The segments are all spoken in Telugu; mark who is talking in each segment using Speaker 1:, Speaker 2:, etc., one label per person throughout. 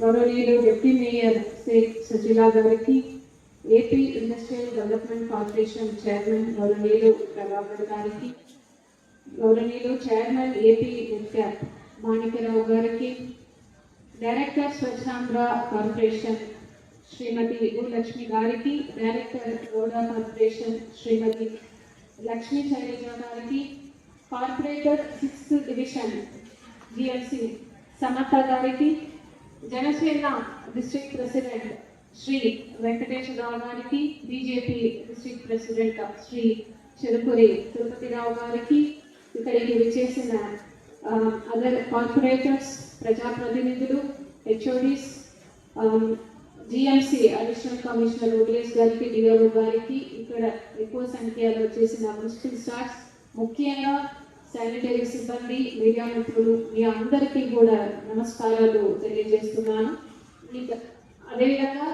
Speaker 1: గౌరవనీయులు డిప్యూటీ మేయర్ షేక్ సజిలా గారికి, AP industrial development corporation chairman గౌరవనీయులు ప్రభాకర్ గారికి, గౌరవనీయులు చైర్మన్ ఏపీ మిడ్క్యాప్ మాణిక్యరావు గారికి, డైరెక్టర్ స్వచ్ఛాంధ్ర కార్పొరేషన్ శ్రీమతి భూలక్ష్మి గారికి, డైరెక్టర్ గౌడా కార్పొరేషన్ శ్రీమతి లక్ష్మీ శైలజ గారికి, corporator 6th division GMC Samartha గారికి, జనసేన డిస్ట్రిక్ట్ ప్రెసిడెంట్ శ్రీ వెంకటేశ్వరరావు గారికి, BJP district president Shri Cherukuri Tirupatirao గారికి, ఇక్కడికి విచ్చేసిన అదర్ కార్పొరేటర్స్, ప్రజాప్రతినిధులు, HODs, GMC additional commissioner ODS గారికి, డిఆర్ఓ గారికి, ఇక్కడ ఎక్కువ సంఖ్యలో వచ్చేసిన మున్సిపల్ స్టాఫ్స్, ముఖ్యంగా శానిటరీ సిబ్బంది, మీడియా మిత్రులు, మీ అందరికీ కూడా నమస్కారాలు తెలియజేస్తున్నాను. అదేవిధంగా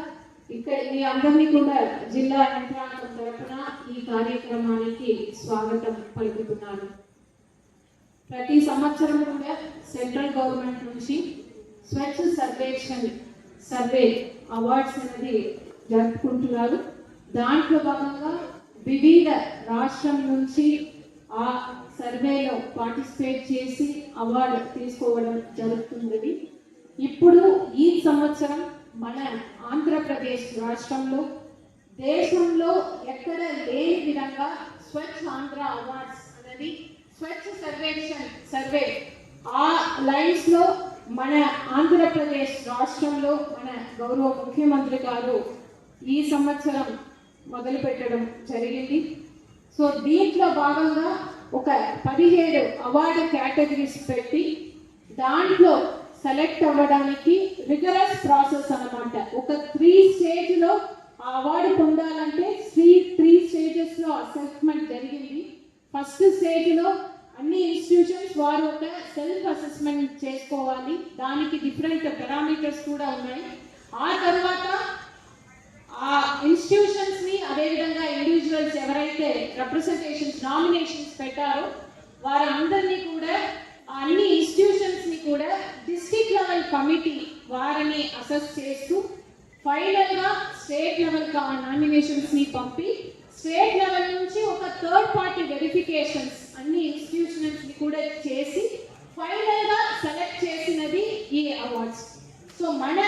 Speaker 1: ఇక్కడ మీ అందరినీ కూడా జిల్లా యంత్రాంగం తరఫున ఈ కార్యక్రమానికి స్వాగతం పలుకుతున్నాను. ప్రతి సంవత్సరం కూడా సెంట్రల్ గవర్నమెంట్ నుంచి స్వచ్ఛ సర్వేక్షణ్ సర్వే అవార్డ్స్ అనేది జరుపుకుంటున్నారు. దాంట్లో భాగంగా వివిధ రాష్ట్రం నుంచి ఆ సర్వేలో పార్టిసిపేట్ చేసి అవార్డు తీసుకోవడం జరుగుతుంది. ఇప్పుడు ఈ సంవత్సరం మన ఆంధ్రప్రదేశ్ రాష్ట్రంలో దేశంలో ఎక్కడ లేని విధంగా స్వచ్ఛ ఆంధ్ర అవార్డ్స్ అనేది స్వచ్ఛ సర్వేక్షణ్ సర్వే ఆ లైన్స్ లో మన ఆంధ్రప్రదేశ్ రాష్ట్రంలో మన గౌరవ ముఖ్యమంత్రి గారు ఈ సంవత్సరం మొదలు పెట్టడం జరిగింది. సో దీంట్లో భాగంగా ఒక 17 అవార్డు కేటగిరీస్ పెట్టి దాంట్లో సెలెక్ట్ అవ్వడానికి రిగరస్ ప్రాసెస్ అన్నమాట. ఒక 3 స్టేజ్లో ఆ అవార్డు పొందాలంటే 3 స్టేజెస్లో అసెస్మెంట్ జరిగింది. ఫస్ట్ స్టేజ్లో అన్ని ఇన్స్టిట్యూషన్స్ వారు ఒక సెల్ఫ్ అసెస్మెంట్ చేసుకోవాలి. దానికి డిఫరెంట్ పారామీటర్స్ కూడా ఉన్నాయి. ఆ తర్వాత ఆ ఇన్స్టిట్యూషన్స్ ని, అదేవిధంగా ఇండివిజువల్స్ ఎవరైతే రిప్రజెంటేషన్స్ నామినేషన్స్ పెట్టారో వారందరినీ కూడా, అన్ని ఇన్స్టిట్యూషన్స్ ని కూడా డిస్ట్రిక్ట్ లెవెల్ కమిటీ వారిని అసెస్ చేస్తూ ఫైనల్ గా స్టేట్ లెవెల్ నామినేషన్స్ ని పంపి స్టేట్ లెవెల్ నుంచి ఒక థర్డ్ పార్టీ వెరిఫికేషన్స్ అన్ని ఇన్స్టిట్యూషన్స్ ని కూడా చేసి ఫైనల్ గా సెలెక్ట్ చేసినది ఈ అవార్డ్స్. సో మన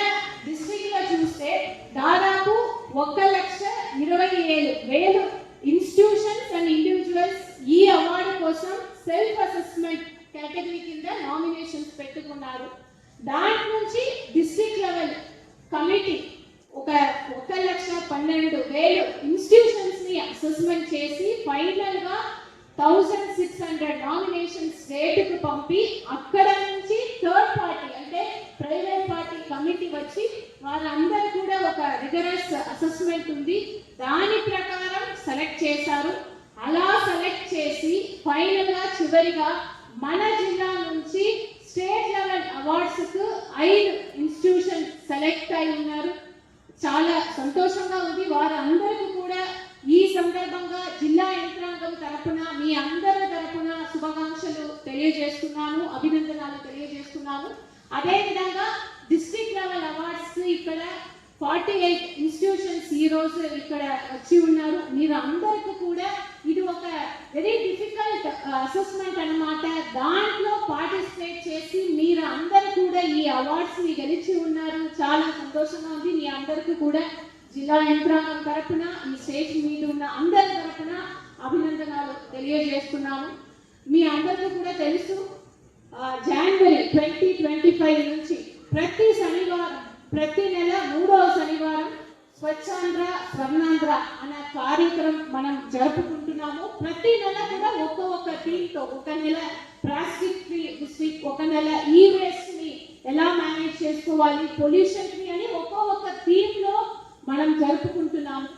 Speaker 1: డిస్ట్రిక్ట్ లో చూస్తే దాదాపు 1,27,000 ఇన్స్టిట్యూషన్స్ అండ్ ఇండివిజువల్స్ ఈ అవార్డు కోసం సెల్ఫ్ అసెస్మెంట్ కేటగిరీ కింద నామినేషన్స్ పెట్టుకున్నారు. దాని నుంచి డిస్ట్రిక్ట్ లెవెల్ కమిటీ ఒక 1,12,000 ఇన్స్టిట్యూషన్స్ ని అసెస్మెంట్ చేసి ఫైనల్ గా 1,600 నామినేషన్స్ స్టేట్కు పంపి అక్కడ నుంచి థర్డ్ పార్టీ అంటే ప్రైవేట్ పార్టీ కమిటీ వచ్చి వాళ్ళందరూ కూడా ఒక రిగరస్ అసెస్మెంట్ ఉంది, దాని ప్రకారం సెలెక్ట్ చేశారు. అలా సెలెక్ట్ చేసి ఫైనల్ గా చివరిగా మన జిల్లా నుంచి స్టేట్ లెవెల్ అవార్డ్స్ కు 5 ఇన్స్టిట్యూషన్ సెలెక్ట్ అయి ఉన్నారు. చాలా సంతోషంగా ఉంది. వారందరికీ కూడా ఈ సందర్భంగా జిల్లా యంత్రాంగం తరపున, మీ అందరి తరపున శుభాకాంక్షలు తెలియజేస్తున్నాను, అభినందనలు తెలియజేస్తున్నాను. అదేవిధంగా డిస్ట్రిక్ట్ లెవెల్ అవార్డ్స్ ఇక్కడ 48 ఇన్స్టిట్యూషన్స్ ఈ రోజు ఇక్కడ వచ్చి ఉన్నారు. మీరు అందరికీ కూడా ఇది ఒక వెరీ డిఫికల్ట్ అసెస్మెంట్ అన్నమాట. దాంట్లో పార్టిసిపేట్ చేసి మీరు అందరూ కూడా ఈ అవార్డ్స్ ని గెలిచి ఉన్నారు. చాలా సంతోషంగా ఉంది. మీ అందరికీ కూడా జిల్లా యంత్రాంగం తరపున, ఈ స్టేజ్ మీద ఉన్న అందరి తరపున అభినందనలు తెలియజేస్తున్నాము. మీ అందరికీ కూడా తెలుసు, జనవరి 2025 నుంచి ప్రతి శనివారం, ప్రతి నెల 3వ శనివారం స్వచ్ఛాంధ్ర స్వర్ణాంధ్ర అనే కార్యక్రమం మనం జరుపుకుంటున్నాము. ప్రతి నెల కూడా ఒక్కొక్క థీమ్తో, ఒక నెల ప్లాస్టిక్ ఫ్రీ డిస్ట్రిక్ట్, ఒక నెల ఈ వేస్ట్ ని ఎలా మేనేజ్ చేసుకోవాలి, పొల్యూషన్ ఫ్రీ అని ఒక్కొక్క థీమ్లో మనం జరుపుకుంటున్నాము.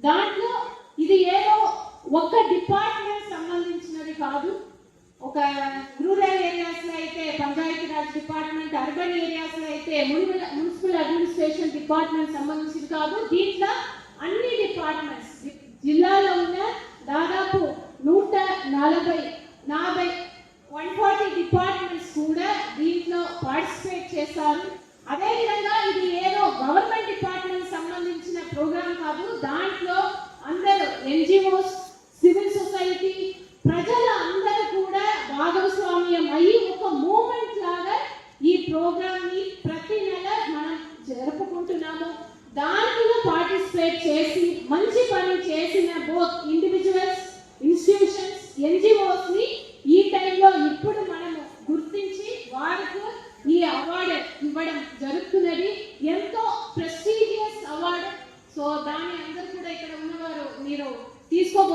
Speaker 1: దాంట్లో ఇది ఏదో ఒక డిపార్ట్మెంట్ సంబంధించినది కాదు. ఒక రూరల్ ఏరియాస్ లో అయితే Panchayati Raj department, urban areas లో అయితే మున్సిపల్ అడ్మినిస్ట్రేషన్ డిపార్ట్మెంట్ సంబంధించింది కాదు. దీంట్లో అన్ని డిపార్ట్మెంట్స్, జిల్లాలో ఉన్న దాదాపు 140 డిపార్ట్మెంట్స్ కూడా దీంట్లో పార్టిసిపేట్ చేస్తారు. అదేవిధంగా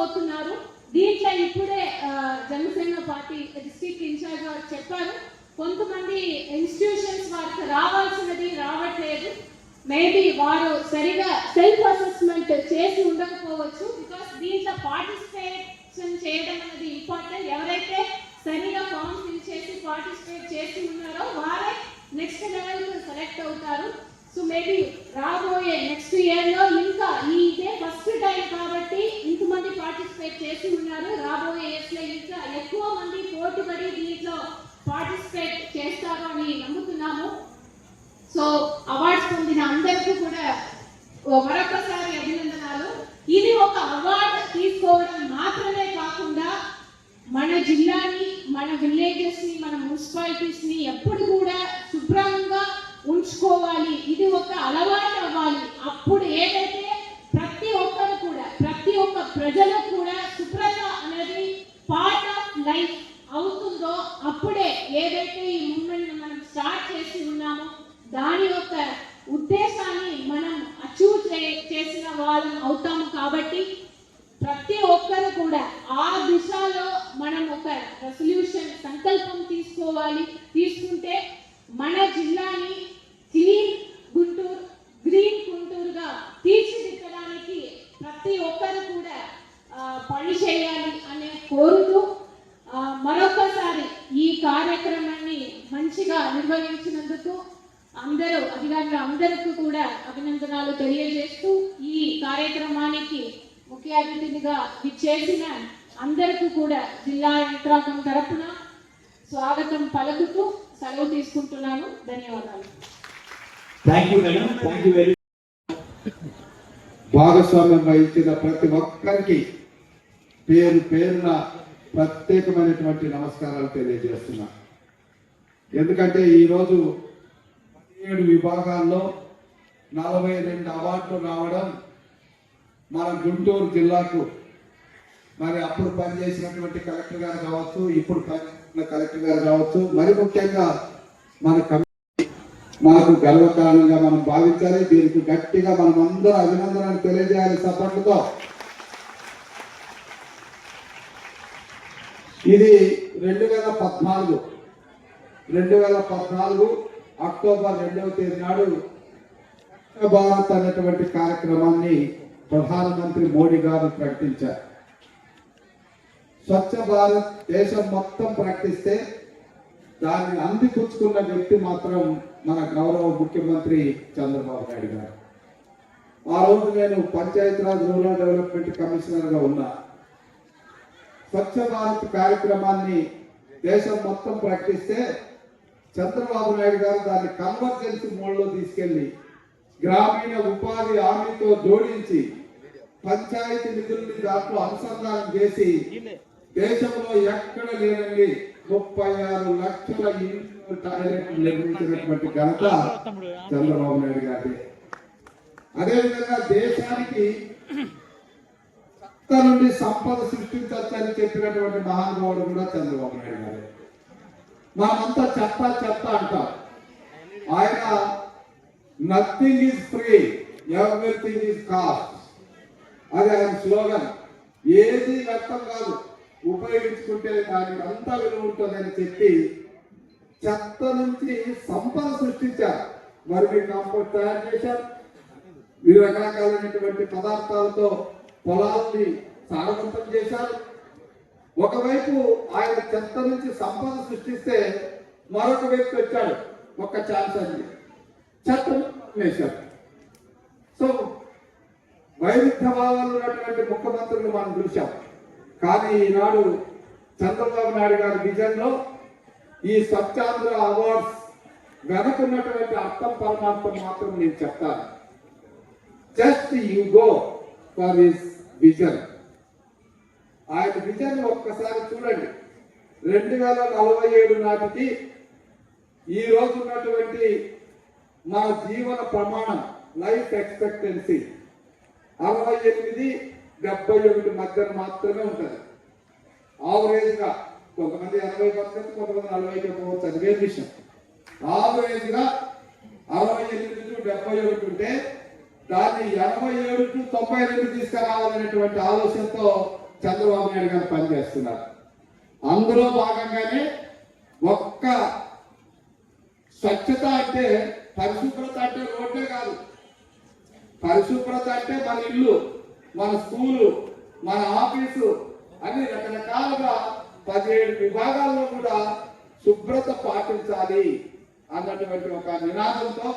Speaker 1: తీసుకోబోతున్నారు. దీంట్లో ఇప్పుడే జనసేన పార్టీ డిస్ట్రిక్ట్ ఇన్ఛార్జ్ గారు చెప్పారు, కొంతమంది ఇన్స్టిట్యూషన్స్ వారికి రావాల్సినది రావట్లేదు. మేబీ వారు సరిగా సెల్ఫ్ అసెస్మెంట్ చేసి ఉండకపోవచ్చు. బికాస్ దీంట్లో పార్టిసిపేషన్ చేయడం అనేది ఇంపార్టెంట్. ఎవరైతే సరిగా ఫామ్ ఫిల్ చేసి పార్టిసిపేట్ చేసి ఉన్నారో వారే నెక్స్ట్ లెవెల్ సెలెక్ట్ అవుతారు. సో మేబీ రాబోయే నెక్స్ట్ ఇయర్లో ఇంకా ఇదే ఫస్ట్ టైం కాబట్టి ఇంతమంది పార్టిసిపేట్ చేసి ఉన్నారు. రాబోయే ఇయర్స్లో ఇంకా ఎక్కువ మంది పోటీపడి దీంట్లో పార్టిసిపేట్ చేస్తారు అని నమ్ముతున్నాము. సో అవార్డ్స్ పొందిన అందరికీ కూడా మరొకసారి అభినందనాలు. ఇది ఒక అవార్డు తీసుకోవడం మాత్రమే కాకుండా మన జిల్లాని, మన విలేజెస్ ని, మన మున్సిపాలిటీస్ ని ఎప్పుడు కూడా శుభ్రంగా ఉంచుకోవాలి. ఇది ఒక అలవాటు అవ్వాలి. అప్పుడు ఏదైతే ప్రతి ఒక్కరు కూడా, ప్రతి ఒక్క ప్రజలకు కూడా శుభ్రత అనేది పార్ట్ ఆఫ్ లైఫ్ అవుతుందో అప్పుడే ఏదైతే ఈ మూవ్మెంట్ మనం స్టార్ట్ చేసి ఉన్నామో దాని యొక్క ఉద్దేశాన్ని మనం అచీవ్ చేసిన వాళ్ళం అవుతాము. కాబట్టి ప్రతి ఒక్కరు కూడా ఆ దిశలో మనం ఒక రెసల్యూషన్ సంకల్పం తీసుకోవాలి. తీసుకుంటే మన జిల్లాని క్లీన్ గుంటూరు, గ్రీన్ గుంటూరుగా తీర్చిదిద్దడానికి ప్రతి ఒక్కరు కూడా పని చేయాలి అనే కోరుతూ మరొకసారి ఈ కార్యక్రమాన్ని మంచిగా నిర్వహించినందుకు అందరూ అధికారులు అందరికీ కూడా అభినందనలు తెలియజేస్తూ ఈ కార్యక్రమానికి ముఖ్య అతిథిగా విచ్చేసిన అందరికీ కూడా జిల్లా యంత్రాంగం తరపున స్వాగతం పలుకుతూ సెలవు తీసుకుంటున్నాను. ధన్యవాదాలు.
Speaker 2: భాగస్వామ్యం వహించిన ప్రతి ఒక్కరికి పేరు పేరున ప్రత్యేకమైనటువంటి నమస్కారాలు తెలియజేస్తున్నా. ఎందుకంటే ఈరోజు 17 విభాగాల్లో 42 అవార్డులు రావడం మన గుంటూరు జిల్లాకు, మరి అప్పుడు పనిచేసినటువంటి కలెక్టర్ గారు కావచ్చు, ఇప్పుడు పనిచేసిన కలెక్టర్ గారు కావచ్చు, మరి ముఖ్యంగా మన కమిటీ మనకు గర్వకారణంగా మనం భావించాలి. దీనికి గట్టిగా మనం అందరూ అభినందనలు తెలియజేయాలి సపోర్టుతో. ఇది 2014 అక్టోబర్ 2వ తేదీ నాడు స్వచ్ఛ భారత్ అనేటువంటి కార్యక్రమాన్ని ప్రధానమంత్రి మోడీ గారు ప్రకటించారు. స్వచ్ఛ భారత్ దేశం మొత్తం ప్రకటిస్తే దాన్ని అందిపుచ్చుకున్న వ్యక్తి మాత్రం మన గౌరవ ముఖ్యమంత్రి చంద్రబాబు నాయుడు గారు. ఆ రోజు నేను పంచాయతీరాజ్ రూరల్ డెవలప్మెంట్ కమిషనర్ గా ఉన్నా. స్వచ్ఛ భారత్ కార్యక్రమాన్ని దేశం మొత్తం ప్రకటిస్తే చంద్రబాబు నాయుడు గారు దాన్ని కన్వర్జెన్సీ మోడ్లో తీసుకెళ్లి గ్రామీణ ఉపాధి హామీతో జోడించి పంచాయతీ నిధుల్ని దాంట్లో అనుసంధానం చేసి దేశంలో ఎక్కడ లేనండి 36 లక్షల ఇంటి టాయిలెట్లు నిర్మించినటువంటి ఘనత చంద్రబాబు నాయుడు గారి. అదేవిధంగా దేశానికి చెత్త నుండి సంపద సృష్టించవచ్చని చెప్పినటువంటి మహానుభావుడు కూడా చంద్రబాబు నాయుడు గారు. మనమంతా చెత్త అంటాం. ఆయన nothing is free, everything is cost, అది ఆయన స్లోగన్. ఏది వ్యర్థం కాదు, ఉపయోగించుకుంటే దానికి అంతా విలువ ఉంటుందని చెప్పి చెత్త నుంచి సంపద సృష్టించారు. వర్మీ కాంపోస్ట్ తయారు చేశారు. వివిధ రకరకాలైనటువంటి పదార్థాలతో పొలాల్ని సారవంతం చేశారు. ఒకవైపు ఆయన చెత్త నుంచి సంపద సృష్టిస్తే మరొక వ్యక్తి వచ్చాడు, ఒక్క ఛాన్స్ అని చెత్తను వేశారు. సో వైవిధ్య భావాలు ఉన్నటువంటి ముఖ్యమంత్రులు మనం చూశాం. కానీ ఈనాడు చంద్రబాబు నాయుడు గారి విజన్ లో ఈ స్వచ్ఛాంధ్ర అవార్డ్స్ వెనకున్నటువంటి అర్థం పరమార్థం మాత్రం నేను చెప్తాను. Just you go for his vision. ఆయన విజన్ ఒక్కసారి చూడండి. 2047 నాటికి ఈ రోజు ఉన్నటువంటి మన జీవన ప్రమాణం, లైఫ్ ఎక్స్పెక్టెన్సీ 68-71 మధ్యన మాత్రమే ఉంటుంది. ఆవరేజ్ గా కొంతమంది 80 బతకచ్చు, కొంతమంది 40 పోవచ్చు, అది వేరే విషయం. ఆవరేజ్ గా 68-71 ఉంటే దాన్ని 87-92 తీసుకురావాలనేటువంటి ఆలోచనతో చంద్రబాబు నాయుడు గారు పనిచేస్తున్నారు. అందులో భాగంగానే ఒక్క స్వచ్ఛత అంటే పరిశుభ్రత అంటే రోడ్డే కాదు, పరిశుభ్రత అంటే మన ఇల్లు, మన స్కూలు, మన ఆఫీసు అన్ని రకరకాలుగా 17 విభాగాల్లో కూడా శుభ్రత పాటించాలి అన్నటువంటి ఒక నినాదంతో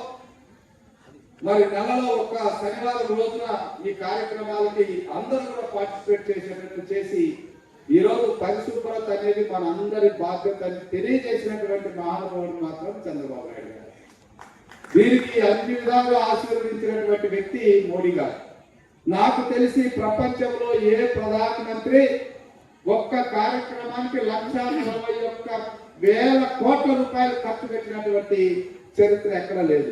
Speaker 2: మరి నెలలో ఒక శనివారం రోజున ఈ కార్యక్రమాలకి అందరూ కూడా పార్టిసిపేట్ చేసేటట్టు చేసి ఈరోజు పరిశుభ్రత అనేది మన అందరి బాధ్యత అని తెలియజేసినటువంటి మహానుభావుడు మాత్రం చంద్రబాబు నాయుడు గారు. దీనికి అన్ని విధాలుగా ఆశీర్వదించినటువంటి వ్యక్తి మోడీ గారు. నాకు తెలిసి ప్రపంచంలో ఏ ప్రధానమంత్రి ఒక్క కార్యక్రమానికి 1,41,000 కోట్ల రూపాయలు ఖర్చు పెట్టినటువంటి చరిత్ర ఎక్కడ లేదు.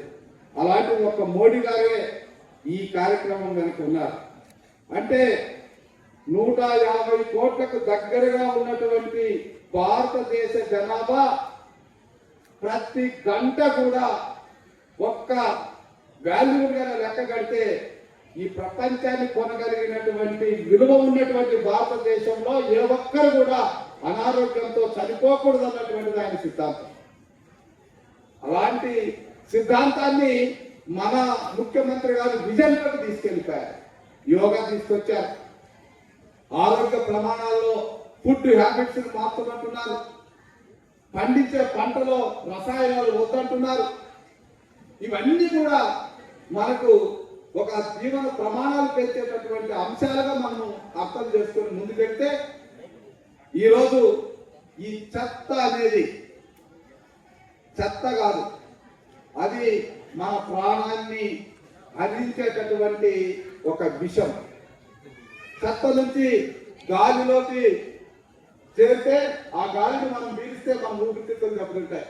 Speaker 2: అలాంటి ఒక మోడీ గారే ఈ కార్యక్రమం వెనుక ఉన్నారు. అంటే 150 కోట్లకు దగ్గరగా ఉన్నటువంటి భారతదేశ జనాభా ప్రతి గంట కూడా ఒక్క వాల్యూ లెక్క కడితే ఈ ప్రపంచాన్ని కొనగలిగినటువంటి విలువ ఉన్నటువంటి భారతదేశంలో ఏ ఒక్కరు కూడా అనారోగ్యంతో చనిపోకూడదు అన్నటువంటిది ఆయన సిద్ధాంతం. అలాంటి సిద్ధాంతాన్ని మన ముఖ్యమంత్రి గారు విజన్లోకి తీసుకెళ్ళిపోయారు. యోగా తీసుకొచ్చారు, ఆరోగ్య ప్రమాణాల్లో ఫుడ్ హ్యాబిట్స్ మార్చమంటున్నారు, పండించే పంటలో రసాయనాలు వద్దంటున్నారు. ఇవన్నీ కూడా మనకు ఒక జీవన ప్రమాణాలు పెంచేటటువంటి అంశాలుగా మనం అర్థం చేసుకొని ముందుకెళ్తే ఈరోజు ఈ చెత్త అనేది చెత్త కాదు, అది మన ప్రాణాన్ని హరించేటటువంటి ఒక విషం. చెత్త నుంచి గాలిలోకి చేరితే ఆ గాలిని మనం పీలిస్తే మన ఊపిరితిత్తులు దెబ్బతింటాయి.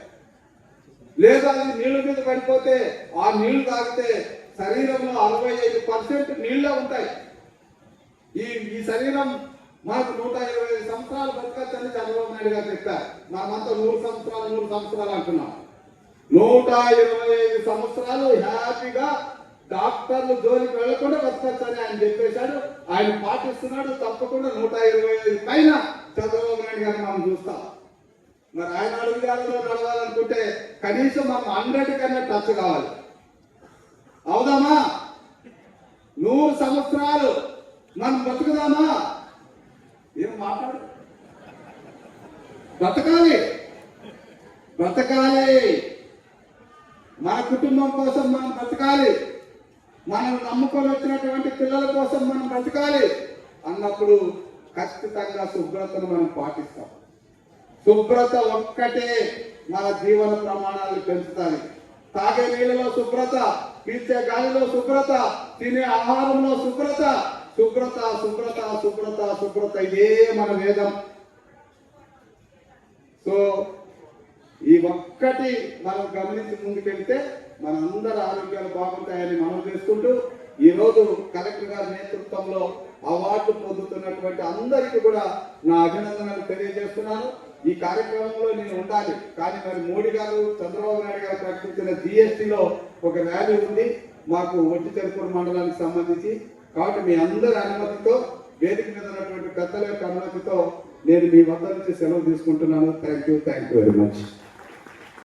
Speaker 2: లేదా అది నీళ్ళ మీద పడిపోతే ఆ నీళ్లు తాగితే శరీరంలో 65% నీళ్ళే ఉంటాయి. ఈ శరీరం మనకు 125 సంవత్సరాలు బతకచ్చని చంద్రబాబు నాయుడు గారు చెప్పారు. మనమంతా 100 సంవత్సరాలు అంటున్నాం. 125 సంవత్సరాలు హ్యాపీగా డాక్టర్లు జోలికి వెళ్లకుండా బతకచ్చని ఆయన చెప్పేశాడు. ఆయన పాటిస్తున్నాడు. తప్పకుండా 125 పైన చంద్రబాబు నాయుడు గారిని మనం చూస్తాం. మరి ఆయన అడుగుదారులో నడవాలనుకుంటే కనీసం మనం 100 కన్నా టచ్ కావాలి. అవుదామా? 100 సంవత్సరాలు మనం బతుకుదామా? ఏం మాట్లాడు, బ్రతకాలి. మన కుటుంబం కోసం మనం బ్రతకాలి, మనం నమ్ముకొని వచ్చినటువంటి పిల్లల కోసం మనం బ్రతకాలి అన్నప్పుడు ఖచ్చితంగా శుభ్రతను మనం పాటిస్తాం. శుభ్రత ఒక్కటే మన జీవన ప్రమాణాలు పెంచుతాయి. తాగే నీళ్ళలో శుభ్రత, పీల్చే గాలిలో శుభ్రత, తినే ఆహారంలో శుభ్రత, శుభ్రత శుభ్రత శుభ్రత శుభ్రత ఇదే మన వేదం. సో ఈ ఒక్కటి మనం గమనించి ముందుకెళ్తే మన అందరి ఆరోగ్యాలు బాగుంటాయని మనం చేసుకుంటూ ఈరోజు కలెక్టర్ గారి నేతృత్వంలో అవార్డు పొందుతున్నటువంటి అందరికీ కూడా నా అభినందనలు తెలియజేస్తున్నాను. ఈ కార్యక్రమంలో నేను ఉండాలి, కానీ మరి మోడీ గారు చంద్రబాబు నాయుడు గారు ప్రకటించిన GSTలో ఒక వాల్యూ ఉంది మాకు ఒట్టి చెరుకూరు మండలానికి సంబంధించి. కాబట్టి మీ అందరి అనుమతితో, వేదిక మీద ఉన్నటువంటి పెద్దల యొక్క అనుమతితో నేను మీ వద్ద నుంచి సెలవు తీసుకుంటున్నాను. Thank you very much.